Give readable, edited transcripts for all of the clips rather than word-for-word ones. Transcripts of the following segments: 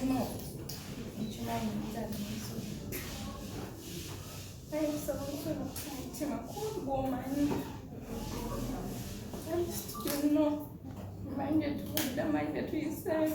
know. I'm so woman. I just know. Mind it, mind it, you say.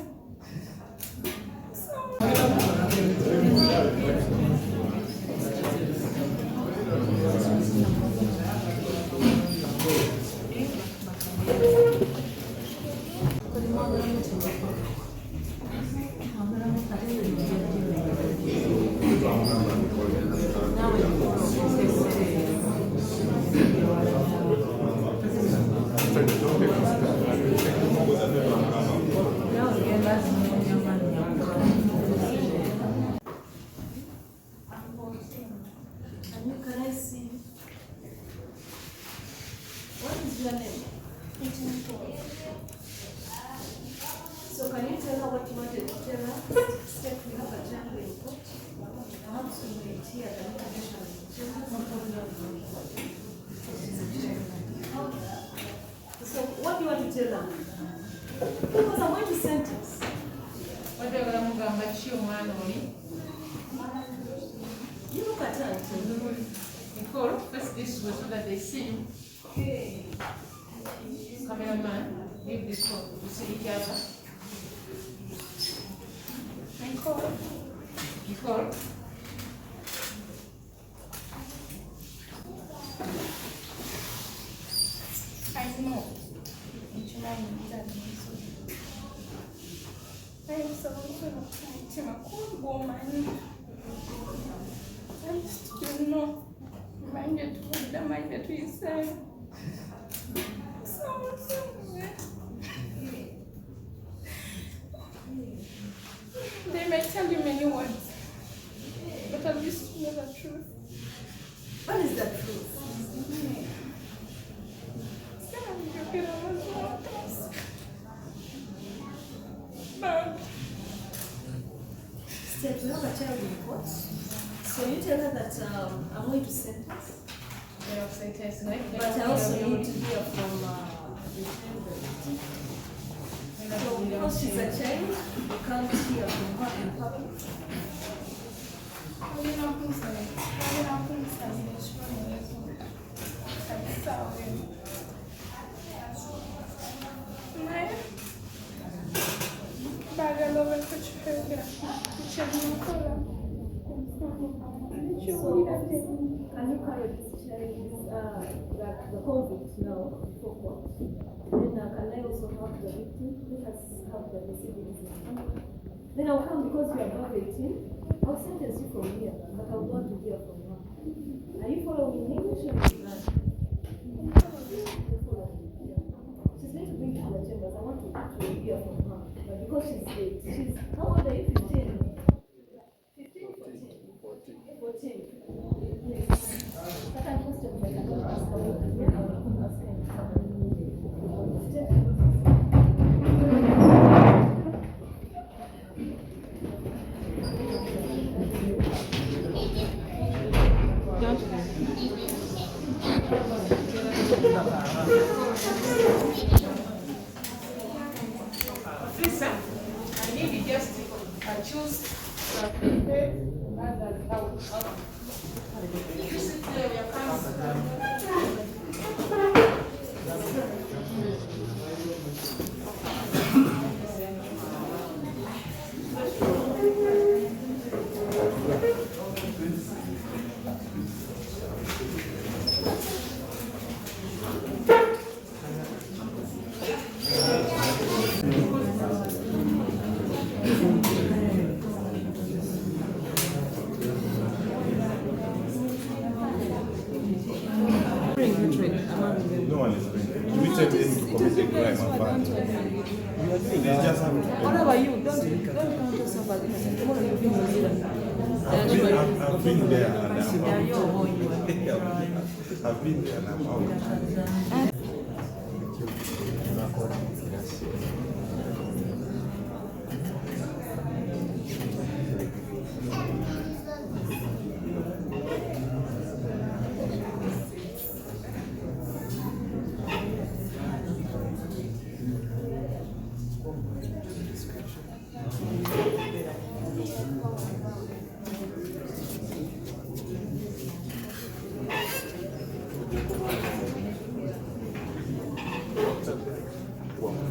Can I see? What is your name? So can you tell her what you wanted to tell her? Step, we have a journal in court. Perhaps we will hear the information. So what do you want to tell her? Because I'm going to sentence. What do you want to You look at her. Nicole, first this way so that they see you. Okay. Cameraman, give this one to see each other. Nicole. I know. I'm so woman. I just know. Mind it, you say. They may tell you many words, but at least you know the truth. What is the truth? Step, you have a child in court. So you tell her that I'm going to sentence. But I also need to hear from the child. So because she's a child, you can't hear from her in public. Can you carry this child, the convict now before court? Then can I also have the victim? Let us have the receiving system. Then I'll come because we are above 18. I'll sentence you from here, but I want to hear from her. Are you following me? English or English? She's going to bring you to the chambers. I want to hear from her. But because she's late, how old are you? 15? 15, 14. 14. Yes. Certain questions I cannot ask her. I will ask her. Officer, I need you just to choose you sit there with your counsel. No one is doing. We set him to commit a crime and bad. They just have to. What about you? Don't counter somebody. Tomorrow you'll be in Zealand. I've been there and They are your boy. I've been there and I'm out.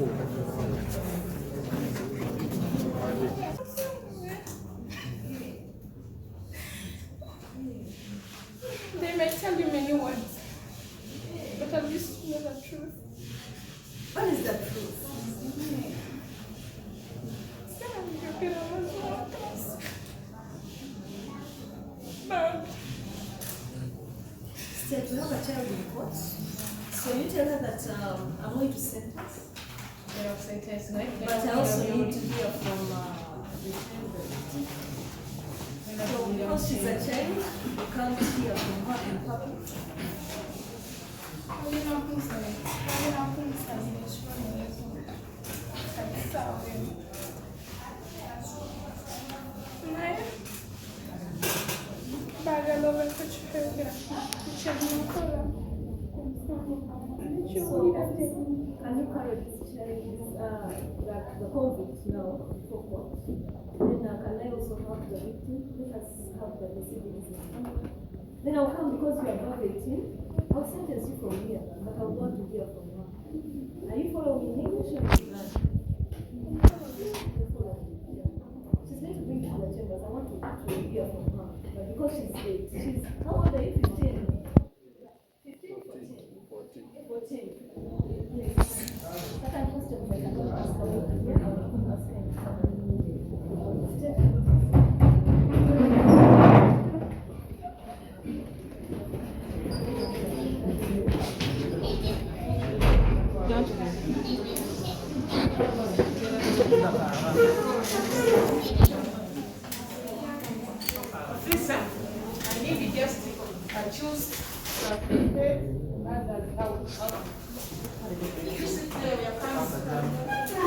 They may tell you many words, but at least you know the truth. What is the truth? But Steph, you have a child in court. So you tell her that I'm going to sentence. They're sentenced, right? But I also need to hear from the child. So because she's a child, you can't hear from her in public. Can you carry this child, the convict now before court? Then can I also have the victim? Let us have the receiving system. Then I'll come because you are above 18. I'll sentence you from here, but I want to hear from her. Are you following me? She's going to bring you to the chambers. I want to hear from her. But because she's late, how old are you? 15? 15, 14? 14. Yes. Certain questions I cannot ask her. I will ask her. Officer, I need you just choose you sit there, we are coming.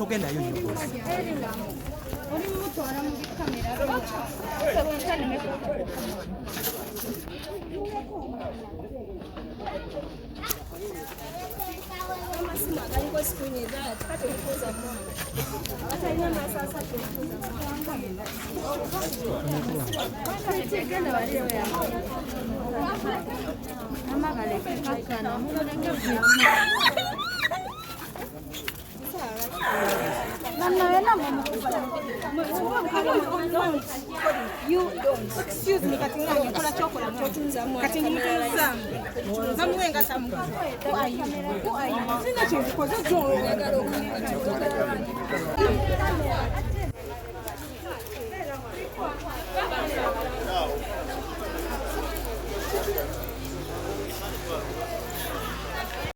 togendayo You don't. Excuse me, Katingani, kuna chocolate. Katingani, Zamuenga Samu. Who are you? Who are you?